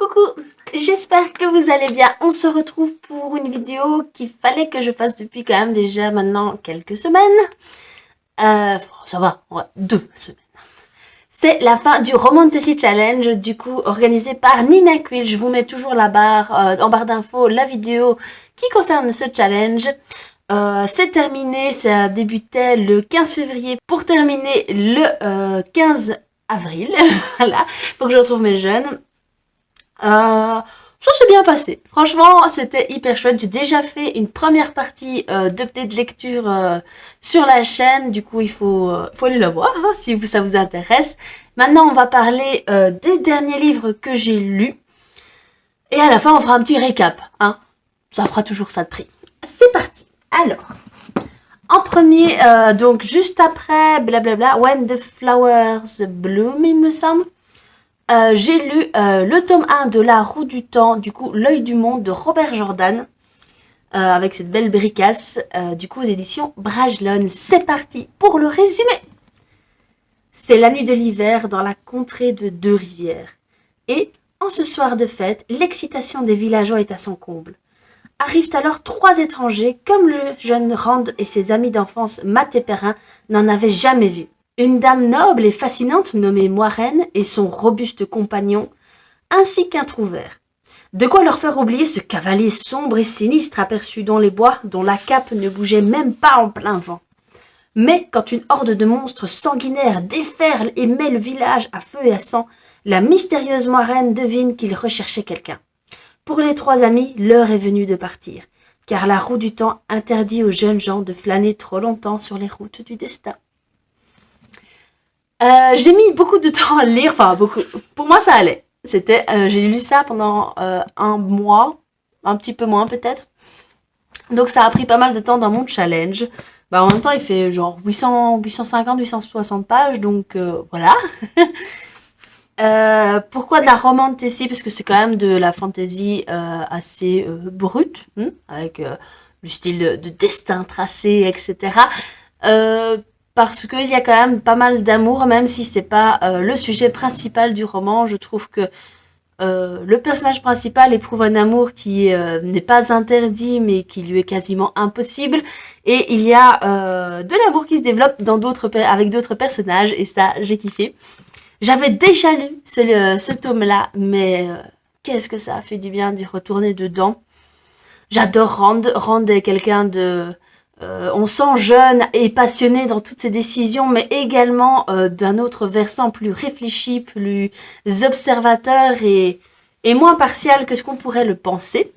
Coucou, j'espère que vous allez bien. On se retrouve pour une vidéo qu'il fallait que je fasse depuis quand même déjà maintenant quelques semaines. Ça va, ouais, 2 semaines. C'est la fin du Romantasy Challenge, du coup organisé par Nina Quill. Je vous mets toujours la barre, en barre d'infos, la vidéo qui concerne ce challenge. C'est terminé, ça débutait le 15 février pour terminer le 15 avril. Voilà, faut que je retrouve mes jeunes. Ça s'est bien passé. Franchement, c'était hyper chouette. J'ai déjà fait une première partie d'update de lecture sur la chaîne. Du coup, faut aller la voir hein, si ça vous intéresse. Maintenant, on va parler des derniers livres que j'ai lus. Et à la fin, on fera un petit récap. Hein. Ça fera toujours ça de prix. C'est parti. Alors, en premier, donc juste après, blablabla, When the Flowers Bloom, il me semble. J'ai lu le tome 1 de La Roue du Temps, du coup L'œil du monde de Robert Jordan, avec cette belle bricasse, du coup aux éditions Brajlon. C'est parti pour le résumé. C'est la nuit de l'hiver dans la contrée de Deux-Rivières. Et, en ce soir de fête, l'excitation des villageois est à son comble. Arrivent alors 3 étrangers, comme le jeune Rand et ses amis d'enfance Matt et Perrin n'en avaient jamais vu. Une dame noble et fascinante nommée Moiraine et son robuste compagnon, ainsi qu'un trouvère. De quoi leur faire oublier ce cavalier sombre et sinistre aperçu dans les bois, dont la cape ne bougeait même pas en plein vent. Mais quand une horde de monstres sanguinaires déferle et met le village à feu et à sang, la mystérieuse Moiraine devine qu'il recherchait quelqu'un. Pour les 3 amis, l'heure est venue de partir, car la roue du temps interdit aux jeunes gens de flâner trop longtemps sur les routes du destin. J'ai mis beaucoup de temps à le lire, enfin beaucoup. Pour moi, ça allait. J'ai lu ça pendant un mois, un petit peu moins peut-être. Donc ça a pris pas mal de temps dans mon challenge. En même temps, il fait genre 850, 860 pages, donc voilà. Pourquoi de la romantasy? Parce que c'est quand même de la fantasy assez brute, avec le style de destin tracé, etc. Parce qu'il y a quand même pas mal d'amour, même si c'est pas le sujet principal du roman. Je trouve que le personnage principal éprouve un amour qui n'est pas interdit, mais qui lui est quasiment impossible. Et il y a de l'amour qui se développe avec d'autres personnages, et ça, j'ai kiffé. J'avais déjà lu ce tome-là, mais qu'est-ce que ça a fait du bien d'y retourner dedans. J'adore Rand. Rand est quelqu'un de... on sent jeune et passionné dans toutes ses décisions, mais également d'un autre versant plus réfléchi, plus observateur et moins partial que ce qu'on pourrait le penser.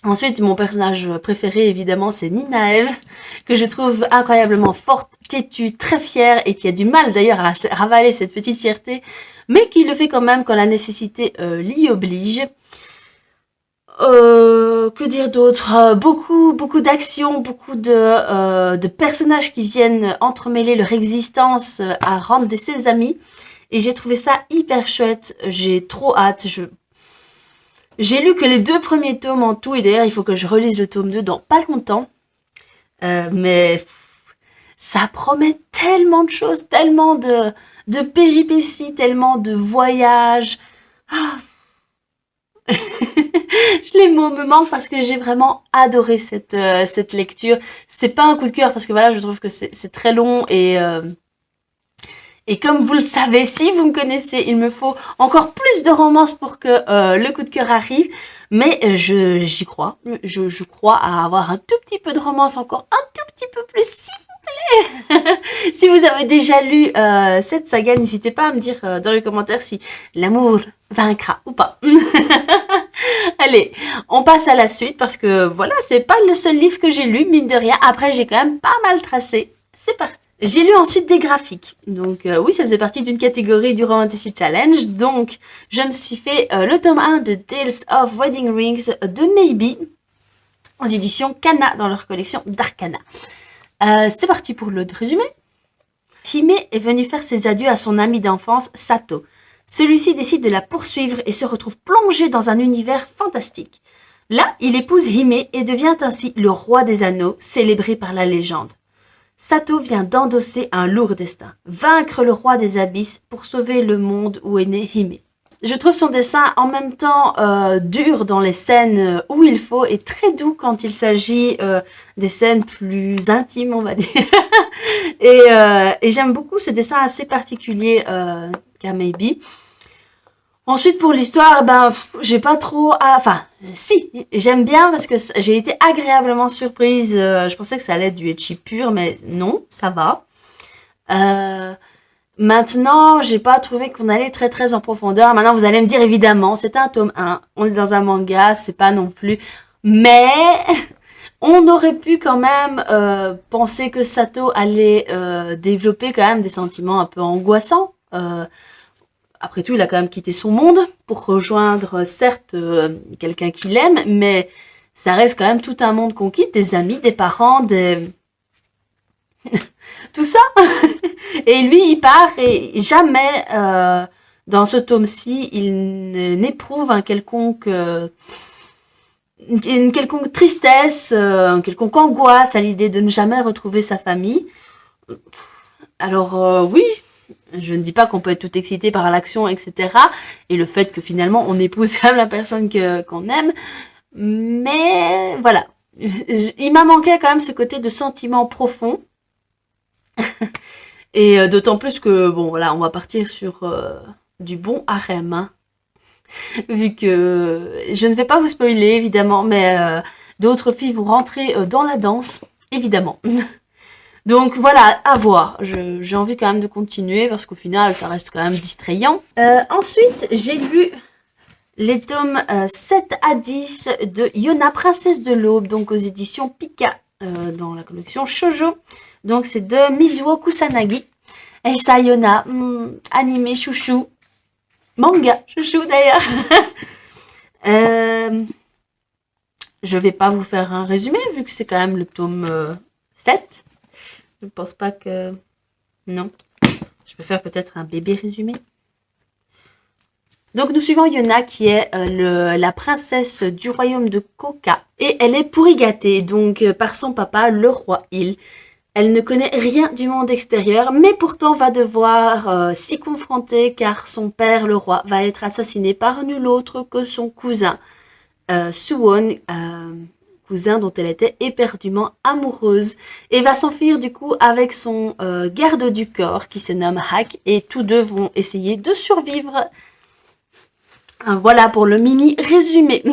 Ensuite, mon personnage préféré, évidemment, c'est Ninaeve, que je trouve incroyablement forte, têtue, très fière, et qui a du mal d'ailleurs à ravaler cette petite fierté, mais qui le fait quand même quand la nécessité l'y oblige. Que dire d'autre? Beaucoup d'actions, beaucoup de personnages qui viennent entremêler leur existence à Rand et ses amis. Et j'ai trouvé ça hyper chouette. J'ai trop hâte. J'ai lu que les 2 premiers tomes en tout. Et d'ailleurs, il faut que je relise le tome 2 dans pas longtemps. Mais ça promet tellement de choses, tellement de péripéties, tellement de voyages. Ah. Les mots me manquent parce que j'ai vraiment adoré cette lecture. C'est pas un coup de cœur parce que voilà, je trouve que c'est très long et comme vous le savez, si vous me connaissez, il me faut encore plus de romance pour que le coup de cœur arrive. Mais j'y crois. Je crois à avoir un tout petit peu de romance encore, un tout petit peu plus, s'il vous plaît. Si vous avez déjà lu cette saga, n'hésitez pas à me dire dans les commentaires si l'amour vaincra ou pas. Allez, on passe à la suite parce que voilà, c'est pas le seul livre que j'ai lu, mine de rien. Après, j'ai quand même pas mal tracé. C'est parti. J'ai lu ensuite des graphiques. Donc oui, ça faisait partie d'une catégorie du Romantasy Challenge. Donc, je me suis fait le tome 1 de Tales of Wedding Rings de Maybe, aux éditions Kana, dans leur collection d'Arcana. C'est parti pour le résumé. Hime est venu faire ses adieux à son ami d'enfance, Sato. Celui-ci décide de la poursuivre et se retrouve plongé dans un univers fantastique. Là, il épouse Hime et devient ainsi le roi des anneaux, célébré par la légende. Sato vient d'endosser un lourd destin, vaincre le roi des abysses pour sauver le monde où est né Hime. Je trouve son dessin en même temps dur dans les scènes où il faut et très doux quand il s'agit des scènes plus intimes, on va dire. et j'aime beaucoup ce dessin assez particulier qu'a Maybe. Ensuite, pour l'histoire, ben, j'ai pas trop... Enfin, si, j'aime bien parce que j'ai été agréablement surprise. Je pensais que ça allait être du ecchi pur, mais non, ça va. Maintenant, j'ai pas trouvé qu'on allait très très en profondeur. Maintenant, vous allez me dire, évidemment, c'est un tome 1. On est dans un manga, c'est pas non plus... Mais... On aurait pu quand même penser que Sato allait développer quand même des sentiments un peu angoissants. Après tout, il a quand même quitté son monde pour rejoindre, certes, quelqu'un qu'il aime, mais ça reste quand même tout un monde qu'on quitte, des amis, des parents, des... tout ça. Et lui, il part et jamais, dans ce tome-ci, il n'éprouve une quelconque tristesse, une quelconque angoisse à l'idée de ne jamais retrouver sa famille. Alors oui, je ne dis pas qu'on peut être tout excité par l'action, etc. Et le fait que finalement on épouse quand même la personne qu'on aime. Mais voilà, il m'a manqué quand même ce côté de sentiment profond. Et d'autant plus que, bon voilà, on va partir sur du bon harem, hein. Vu que je ne vais pas vous spoiler évidemment, mais d'autres filles vont rentrer dans la danse, évidemment. Donc voilà, à voir. J'ai envie quand même de continuer parce qu'au final, ça reste quand même distrayant. Ensuite, j'ai lu les tomes 7 à 10 de Yona, Princesse de l'Aube, donc aux éditions Pika, dans la collection Shoujo. Donc c'est de Mizuo Kusanagi. Et ça, Yona, animé chouchou. Manga chouchou d'ailleurs. Je vais pas vous faire un résumé vu que c'est quand même le tome 7. Je ne pense pas que... Non. Je peux faire peut-être un bébé résumé. Donc nous suivons Yona qui est la princesse du royaume de Koka. Et elle est pourri gâtée donc par son papa, le roi Il. Elle ne connaît rien du monde extérieur, mais pourtant va devoir s'y confronter car son père, le roi, va être assassiné par nul autre que son cousin, Suwon, cousin dont elle était éperdument amoureuse, et va s'enfuir du coup avec son garde du corps qui se nomme Hak, et tous deux vont essayer de survivre. Voilà pour le mini résumé.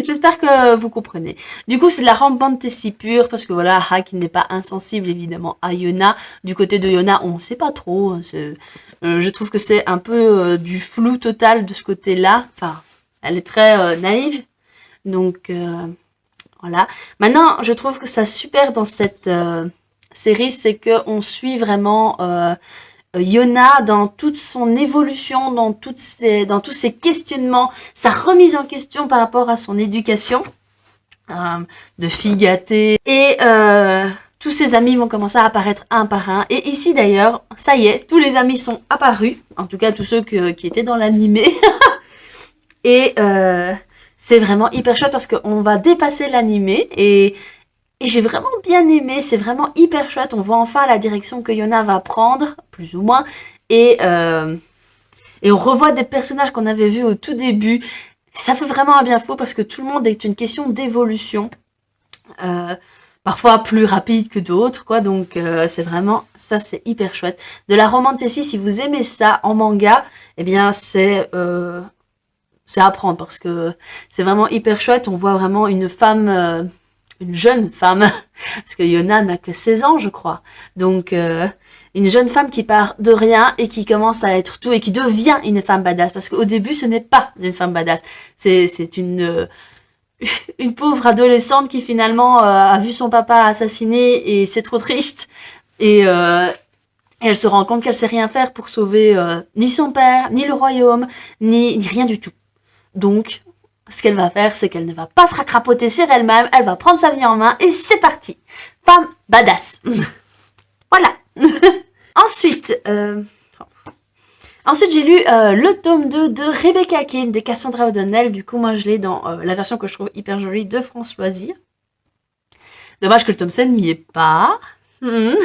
J'espère que vous comprenez. Du coup, c'est de la fantasy pure parce que voilà, Hak n'est pas insensible évidemment à Yona. Du côté de Yona, on ne sait pas trop. Je trouve que c'est un peu du flou total de ce côté-là. Enfin, elle est très naïve. Donc, voilà. Maintenant, je trouve que ça super dans cette série, c'est qu'on suit vraiment Yona dans toute son évolution, dans tous ses questionnements, sa remise en question par rapport à son éducation de fille gâtée. Et tous ses amis vont commencer à apparaître un par un. Et ici d'ailleurs, ça y est, tous les amis sont apparus. En tout cas, tous ceux qui étaient dans l'animé. Et c'est vraiment hyper chouette parce qu'on va dépasser l'animé et j'ai vraiment bien aimé, c'est vraiment hyper chouette. On voit enfin la direction que Yona va prendre, plus ou moins, et on revoit des personnages qu'on avait vus au tout début. Ça fait vraiment un bien fou parce que tout le monde est une question d'évolution, parfois plus rapide que d'autres, quoi. Donc c'est vraiment, ça c'est hyper chouette. De la romantasy, si vous aimez ça en manga, eh bien c'est à prendre parce que c'est vraiment hyper chouette. On voit vraiment une femme... une jeune femme, parce que Yona n'a que 16 ans, je crois. Donc, une jeune femme qui part de rien et qui commence à être tout et qui devient une femme badass. Parce qu'au début, ce n'est pas une femme badass. C'est une pauvre adolescente qui finalement a vu son papa assassiné et c'est trop triste. Et elle se rend compte qu'elle sait rien faire pour sauver ni son père, ni le royaume, ni rien du tout. Donc, ce qu'elle va faire, c'est qu'elle ne va pas se racrapoter sur elle-même, elle va prendre sa vie en main et c'est parti. Femme badass. Voilà. Ensuite, j'ai lu le tome 2 de Rebecca King de Cassandra O'Donnell. Du coup, moi, je l'ai dans la version que je trouve hyper jolie de France Loisirs. Dommage que le tome 7 n'y est pas. Mhm.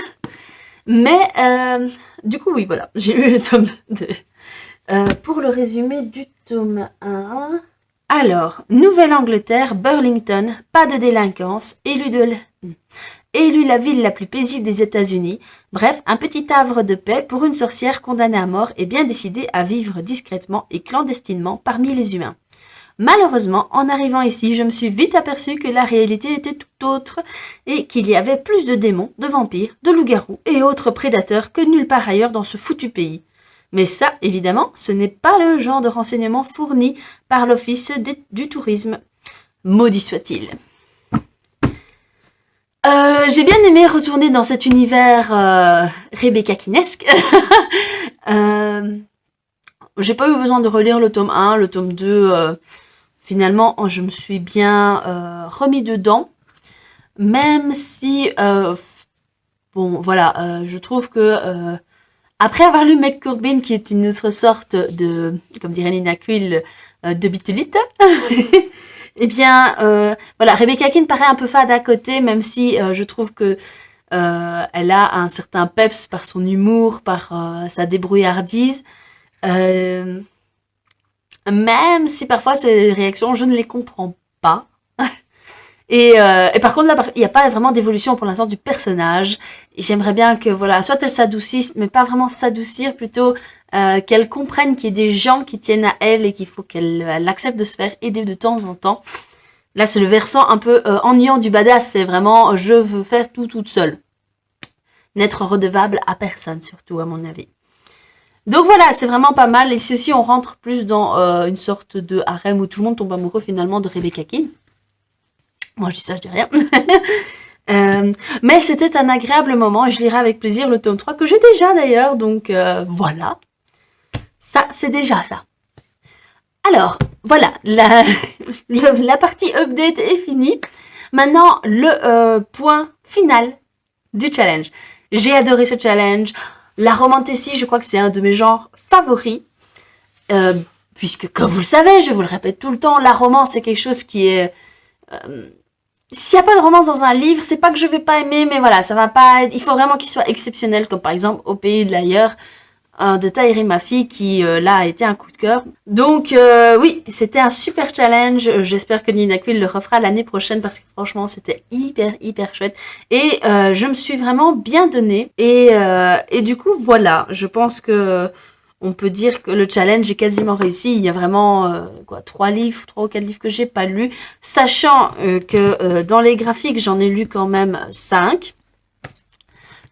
Mais du coup, oui, voilà, j'ai lu le tome 2. Pour le résumé du tome 1... Alors, Nouvelle-Angleterre, Burlington, pas de délinquance, élu la ville la plus paisible des États-Unis. Bref, un petit havre de paix pour une sorcière condamnée à mort et bien décidée à vivre discrètement et clandestinement parmi les humains. Malheureusement, en arrivant ici, je me suis vite aperçu que la réalité était tout autre et qu'il y avait plus de démons, de vampires, de loups-garous et autres prédateurs que nulle part ailleurs dans ce foutu pays. Mais ça, évidemment, ce n'est pas le genre de renseignements fournis par l'Office du tourisme. Maudit soit-il. J'ai bien aimé retourner dans cet univers Rebecca Kinesque. J'ai pas eu besoin de relire le tome 1, le tome 2. Finalement, je me suis bien remis dedans. Même si, bon, voilà, je trouve que après avoir lu McCurbin, qui est une autre sorte de, comme dirait Nina Quill, de Bittelite, eh bien, voilà, Rebecca Keane paraît un peu fade à côté, même si je trouve que elle a un certain peps par son humour, par sa débrouillardise. Même si parfois ces réactions, je ne les comprends pas. Et par contre, là, il n'y a pas vraiment d'évolution pour l'instant du personnage. Et j'aimerais bien que, voilà, soit elle s'adoucisse, mais pas vraiment s'adoucir, plutôt qu'elle comprenne qu'il y a des gens qui tiennent à elle et qu'il faut qu'elle accepte de se faire aider de temps en temps. Là, c'est le versant un peu ennuyant du badass. C'est vraiment, je veux faire tout toute seule. N'être redevable à personne, surtout, à mon avis. Donc voilà, c'est vraiment pas mal. Et ceci, on rentre plus dans une sorte de harem où tout le monde tombe amoureux finalement de Rebecca Keane. Moi, je dis ça, je dis rien. Mais c'était un agréable moment et je lirai avec plaisir le tome 3 que j'ai déjà d'ailleurs. Donc voilà. Ça, c'est déjà ça. Alors, voilà. La partie update est finie. Maintenant, le point final du challenge. J'ai adoré ce challenge. La romantécie, je crois que c'est un de mes genres favoris. Puisque, comme vous le savez, je vous le répète tout le temps, la romance, c'est quelque chose qui est... s'il n'y a pas de romance dans un livre, c'est pas que je vais pas aimer, mais voilà, ça va pas être... Il faut vraiment qu'il soit exceptionnel, comme par exemple Au pays de l'ailleurs, de Taïri Mafi, qui là a été un coup de cœur. Donc oui, c'était un super challenge. J'espère que Nina Quill le refera l'année prochaine parce que franchement, c'était hyper chouette. Et je me suis vraiment bien donnée. Et du coup, voilà, je pense que... On peut dire que le challenge est quasiment réussi. Il y a vraiment 3 ou 4 livres que j'ai pas lus, sachant que dans les graphiques, j'en ai lu quand même 5.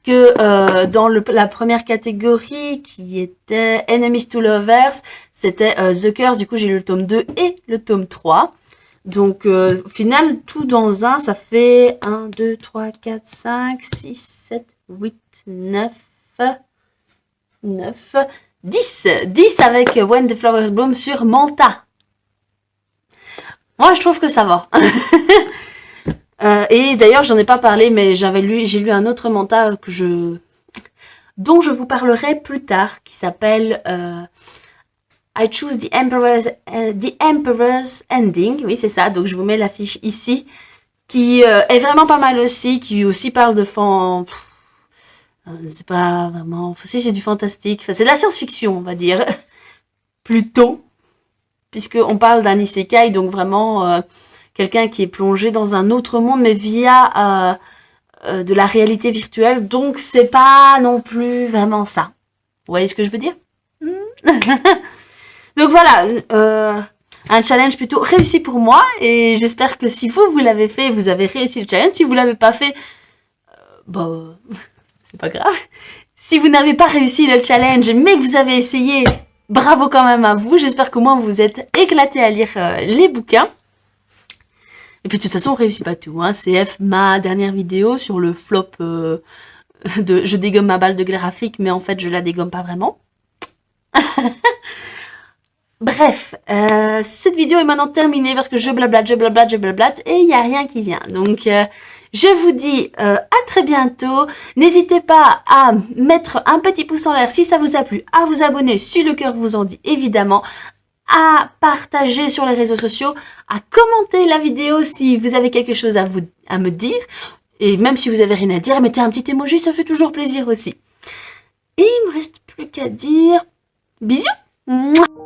Que dans la première catégorie, qui était Enemies to Lovers, c'était The Curse. Du coup, j'ai lu le tome 2 et le tome 3. Donc, au final, tout dans un, ça fait 1, 2, 3, 4, 5, 6, 7, 8, 9, 10 avec When the Flowers Bloom sur Manta. Moi, je trouve que ça va. Et d'ailleurs, j'en ai pas parlé, mais j'ai lu un autre Manta dont je vous parlerai plus tard, qui s'appelle I Choose the Emperor's Ending. Oui, c'est ça. Donc, je vous mets l'affiche ici, qui est vraiment pas mal aussi, qui aussi parle de c'est pas vraiment... Si, c'est du fantastique. Enfin, c'est de la science-fiction, on va dire. Plutôt. Puisqu'on parle d'un isekai, donc vraiment quelqu'un qui est plongé dans un autre monde, mais via de la réalité virtuelle. Donc, c'est pas non plus vraiment ça. Vous voyez ce que je veux dire? Donc voilà, un challenge plutôt réussi pour moi. Et j'espère que si vous l'avez fait, vous avez réussi le challenge. Si vous l'avez pas fait, c'est pas grave. Si vous n'avez pas réussi le challenge, mais que vous avez essayé, bravo quand même à vous. J'espère qu'au moins vous vous êtes éclaté à lire les bouquins. Et puis de toute façon, on réussit pas tout. Hein. CF, ma dernière vidéo sur le flop de je dégomme ma balle de graphique, mais en fait, je la dégomme pas vraiment. Bref, cette vidéo est maintenant terminée parce que je blablate, et il n'y a rien qui vient. Donc, je vous dis à très bientôt. N'hésitez pas à mettre un petit pouce en l'air si ça vous a plu, à vous abonner si le cœur vous en dit évidemment, à partager sur les réseaux sociaux, à commenter la vidéo si vous avez quelque chose à me dire. Et même si vous avez rien à dire, mettez un petit emoji, ça fait toujours plaisir aussi. Et il me reste plus qu'à dire bisous. Mouah.